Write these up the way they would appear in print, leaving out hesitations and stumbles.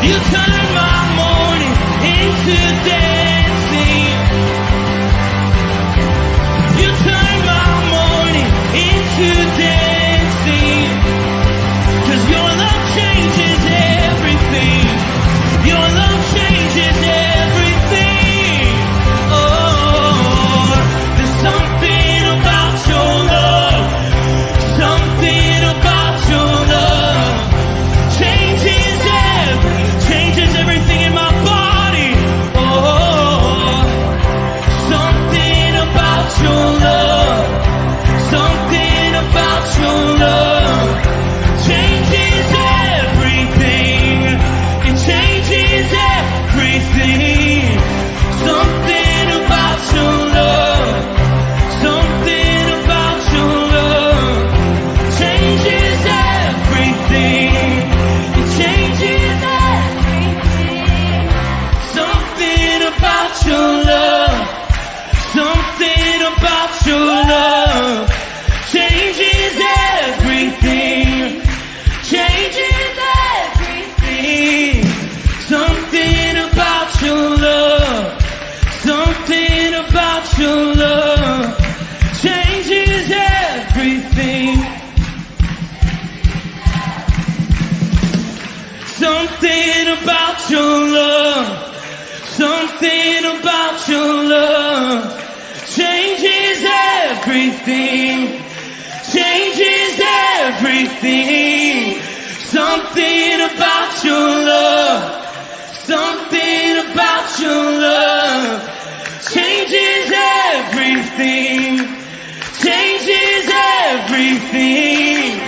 You turn my mourning into dancing. You turn my mourning into dancing. 'Cause your love changes everything. Your love changes everything. Oh, there's something about your love. Something about your love changes everything in my body. Oh, something about your love. Something about your love changes everything. It changes everything. Something about your love. Something about your love changes everything. It changes everything. Something about your love. Something about your love changes everything. Changes everything. Something about your love. Something about your love changes everything. Something about your love. Something about your love changes everything. Changes everything. Something about your love. Something about your love changes everything. Changes everything.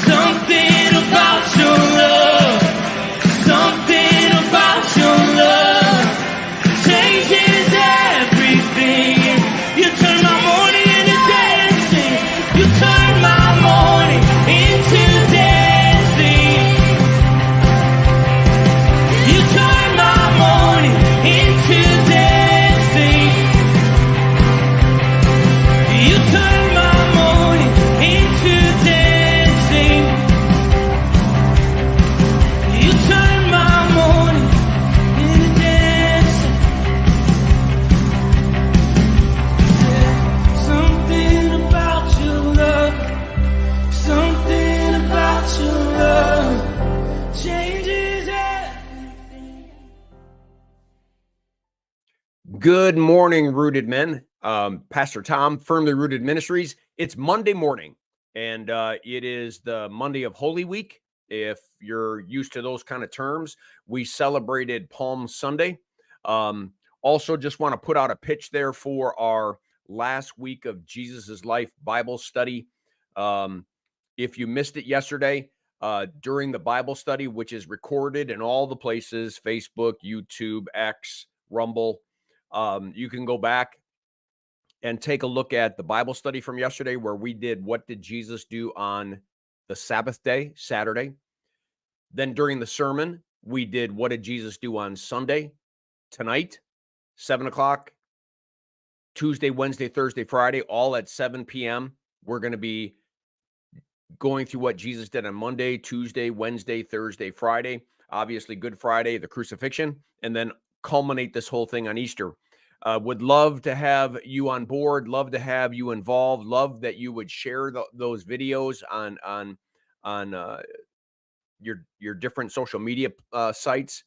Something about your love. Something about your love changes everything. You turn my mourning into dancing. You turn my mourning into dancing. You turn my mourning into dancing. You turn my mourning into dancing. You turn my mourning into dancing. Something about your love. Something about your love changes everything. Good morning, Rooted Men. Pastor Tom, Firmly Rooted Ministries. It's Monday morning, and it is the Monday of Holy Week. If you're used to those kind of terms, we celebrated Palm Sunday. Also, just want to put out a pitch there for our last week of Jesus's Life Bible study. If you missed it yesterday, during the Bible study, which is recorded in all the places, Facebook, YouTube, X, Rumble, you can go back and take a look at the Bible study from yesterday, where we did what did Jesus do on the Sabbath day, Saturday. Then during the sermon, we did what did Jesus do on Sunday. Tonight, 7 o'clock, Tuesday, Wednesday, Thursday, Friday, all at 7 p.m. We're going to be going through what Jesus did on Monday, Tuesday, Wednesday, Thursday, Friday, obviously Good Friday, the crucifixion, and then culminate this whole thing on Easter. Would love to have you on board, love to have you involved, love that you would share those videos on your different social media sites.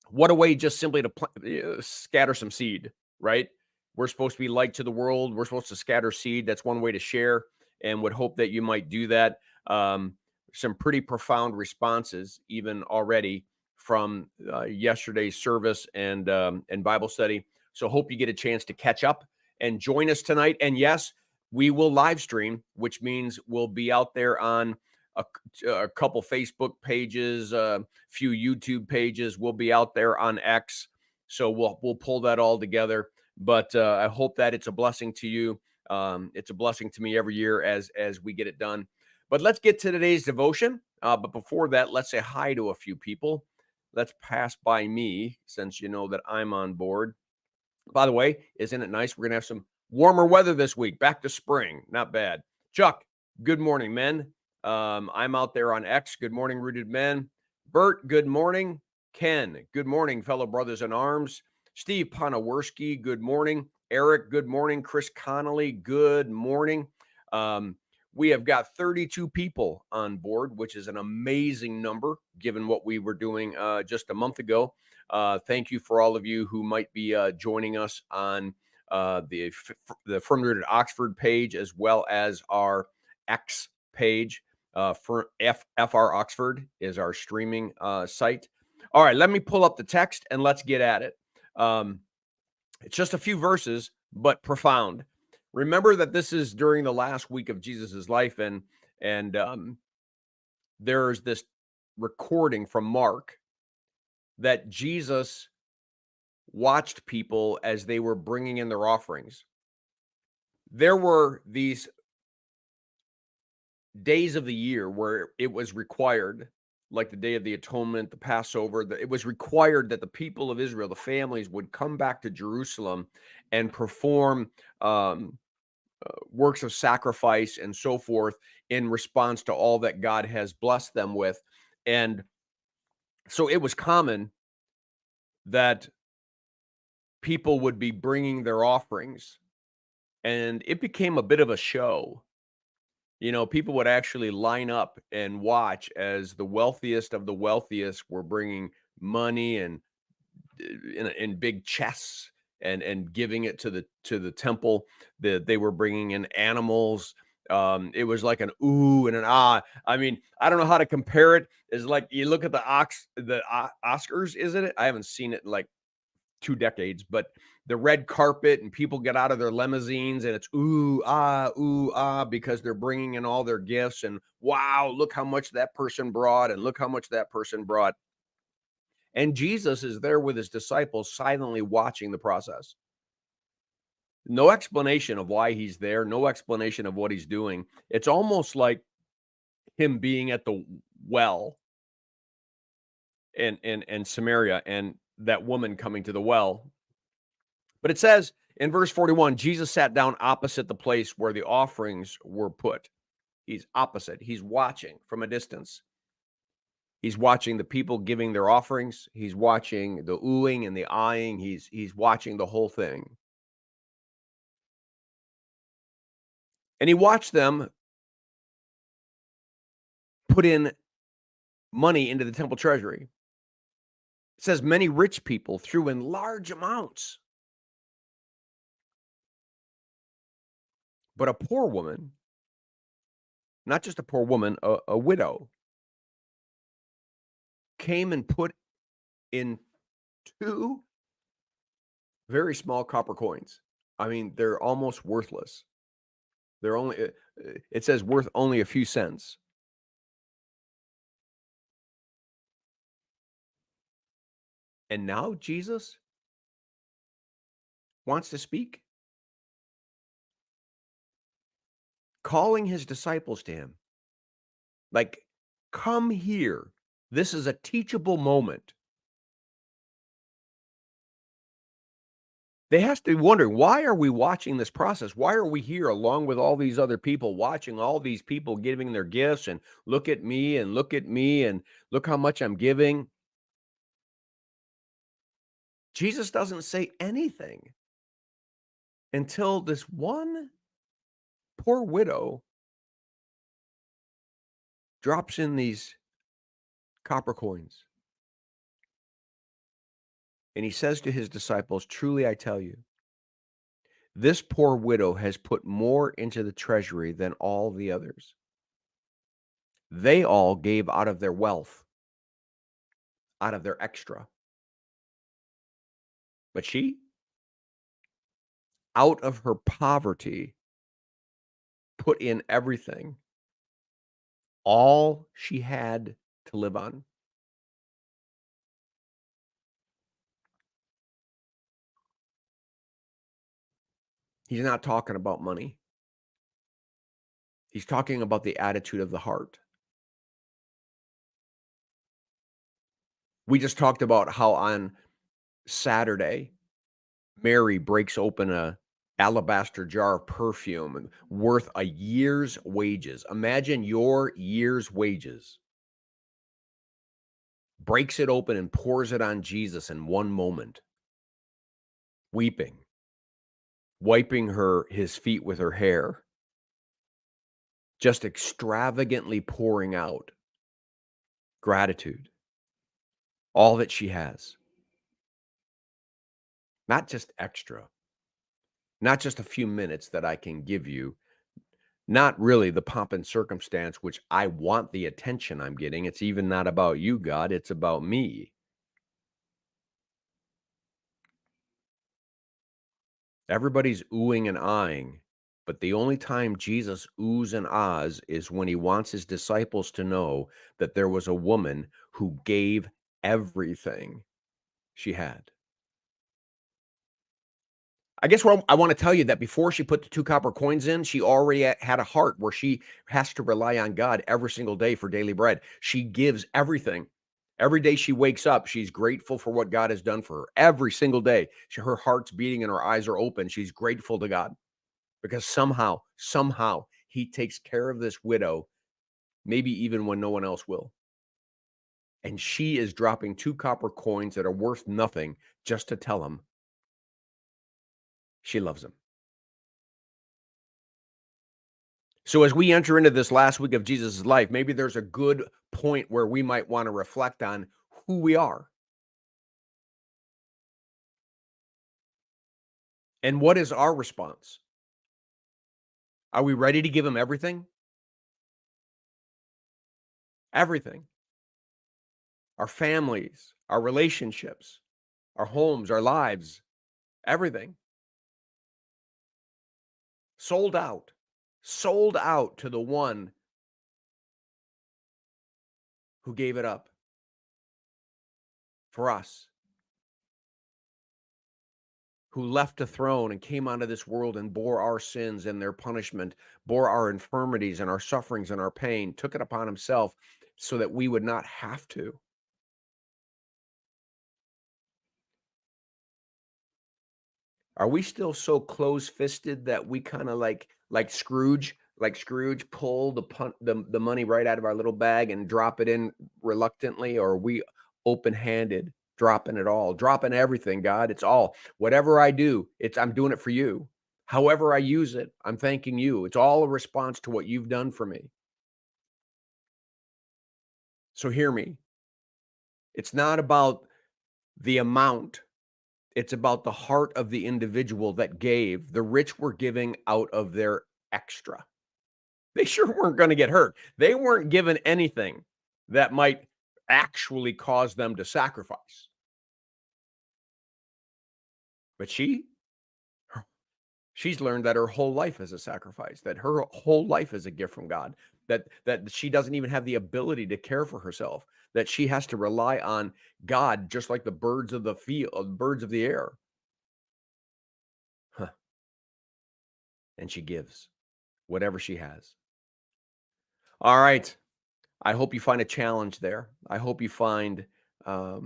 What a way just simply to scatter some seed, right? We're supposed to be light to the world. We're supposed to scatter seed. That's one way to share, and would hope that you might do that. Some pretty profound responses even already from yesterday's service and Bible study. So hope you get a chance to catch up and join us tonight. And yes, we will live stream, which means we'll be out there on a couple Facebook pages, a few YouTube pages. We'll be out there on X. So we'll pull that all together. But I hope that it's a blessing to you. It's a blessing to me every year as we get it done. But let's get to today's devotion. But before that, let's say hi to a few people. Let's pass by me, since you know that I'm on board. By the way, isn't it nice? We're going to have some warmer weather this week. Back to spring. Not bad. Chuck, good morning, men. I'm out there on X. Good morning, Rooted Men. Bert, good morning. Ken, good morning, fellow brothers in arms. Steve Ponoworski, good morning. Eric, good morning. Chris Connolly, good morning. We have got 32 people on board, which is an amazing number given what we were doing just a month ago. Thank you for all of you who might be joining us on the Firmly Rooted Oxford page, as well as our X page. For FR Oxford is our streaming site. All right, let me pull up the text and let's get at it. It's just a few verses, but profound. Remember that this is during the last week of Jesus's life, and there's this recording from Mark that Jesus watched people as they were bringing in their offerings. There were these days of the year where it was required, like the Day of the Atonement, the Passover, it was required that the people of Israel, the families, would come back to Jerusalem and perform works of sacrifice and so forth in response to all that God has blessed them with. And so it was common that people would be bringing their offerings, and it became a bit of a show. You know, people would actually line up and watch as the wealthiest of the wealthiest were bringing money and in big chests and giving it to the temple. That they were bringing in animals. It was like an ooh and an ah. I mean, I don't know how to compare it. It's like you look at the Oscars, isn't it? I haven't seen it in like 2 decades, but the red carpet and people get out of their limousines and it's ooh ah, because they're bringing in all their gifts, and wow, look how much that person brought and look how much that person brought. And Jesus is there with his disciples silently watching the process. No explanation of why he's there, no explanation of what he's doing. It's almost like him being at the well in Samaria and that woman coming to the well. But it says in verse 41, Jesus sat down opposite the place where the offerings were put. He's opposite. He's watching from a distance. He's watching the people giving their offerings. He's watching the oohing and the eyeing. He's watching the whole thing. And he watched them put in money into the temple treasury. It says many rich people threw in large amounts. But a poor woman, not just a poor woman, a widow, came and put in 2 very small copper coins. I mean, they're almost worthless. They're only, it says worth only a few cents. And now Jesus wants to speak, calling his disciples to him. Like, come here. This is a teachable moment. They have to be wondering, why are we watching this process? Why are we here along with all these other people, watching all these people giving their gifts, and look at me and look at me and look how much I'm giving? Jesus doesn't say anything until this one poor widow drops in these copper coins. And he says to his disciples, truly I tell you, this poor widow has put more into the treasury than all the others. They all gave out of their wealth, out of their extra. But she, out of her poverty, put in everything, all she had to live on. He's not talking about money. He's talking about the attitude of the heart. We just talked about how on Saturday, Mary breaks open a alabaster jar of perfume worth a year's wages. Imagine your year's wages breaks it open and pours it on Jesus in one moment, weeping, wiping his feet with her hair, just extravagantly pouring out gratitude, all that she has. Not just extra, not just a few minutes that I can give you, not really the pomp and circumstance, which I want the attention I'm getting. It's even not about you, God, it's about me. Everybody's oohing and eyeing, but the only time Jesus oohs and ahs is when he wants his disciples to know that there was a woman who gave everything she had. I guess what I want to tell you that before she put the 2 copper coins in, she already had a heart where she has to rely on God every single day for daily bread. She gives everything. Every day she wakes up, she's grateful for what God has done for her. Every single day, her heart's beating and her eyes are open. She's grateful to God because somehow he takes care of this widow, maybe even when no one else will. And she is dropping 2 copper coins that are worth nothing just to tell him she loves him. So as we enter into this last week of Jesus' life, maybe there's a good point where we might want to reflect on who we are. And what is our response? Are we ready to give him everything? Everything. Our families, our relationships, our homes, our lives, everything. Sold out to the one who gave it up for us, who left a throne and came onto this world and bore our sins and their punishment, bore our infirmities and our sufferings and our pain, took it upon himself so that we would not have to. Are we still so close-fisted that we kind of like Scrooge, pull the money right out of our little bag and drop it in reluctantly, or are we open-handed, dropping it all, dropping everything, God? It's all. Whatever I do, I'm doing it for you. However I use it, I'm thanking you. It's all a response to what you've done for me. So hear me. It's not about the amount. It's about the heart of the individual that gave. The rich were giving out of their extra. They sure weren't going to get hurt. They weren't given anything that might actually cause them to sacrifice. But she's learned that her whole life is a sacrifice, that her whole life is a gift from God, that she doesn't even have the ability to care for herself, that she has to rely on God just like the birds of the field, birds of the air. Huh. And she gives whatever she has. All right. I hope you find a challenge there. I hope you find, I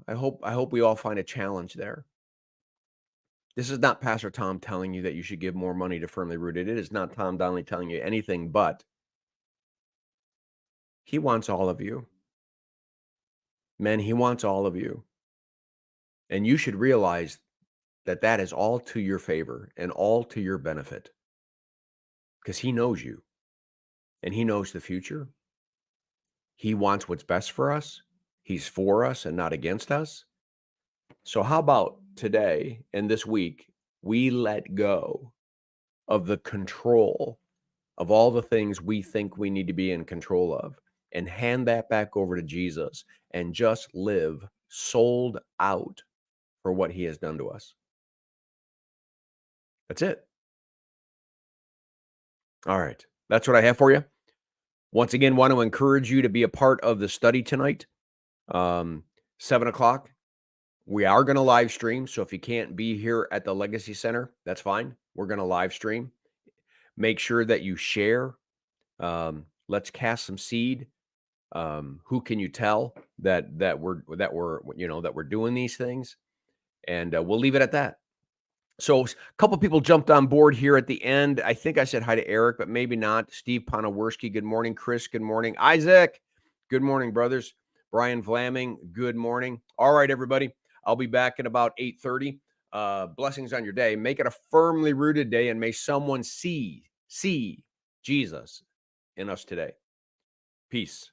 hope we all find a challenge there. This is not Pastor Tom telling you that you should give more money to Firmly Rooted. It is not Tom Donnelly telling you anything, but he wants all of you. Men, he wants all of you. And you should realize that that is all to your favor and all to your benefit because he knows you and he knows the future. He wants what's best for us. He's for us and not against us. So how about today and this week, we let go of the control of all the things we think we need to be in control of and hand that back over to Jesus and just live sold out for what he has done to us. That's it. All right. That's what I have for you. Once again, want to encourage you to be a part of the study tonight. 7 o'clock. We are going to live stream. So if you can't be here at the Legacy Center, that's fine. We're going to live stream. Make sure that you share. Let's cast some seed. Who can you tell that we're doing these things? And we'll leave it at that. So a couple people jumped on board here at the end. I think I said hi to Eric, but maybe not. Steve Ponoworski, good morning. Chris, good morning. Isaac, good morning, brothers. Brian Vlaming, good morning. All right, everybody. I'll be back in about 8:30. Blessings on your day. Make it a firmly rooted day, and may someone see Jesus in us today. Peace.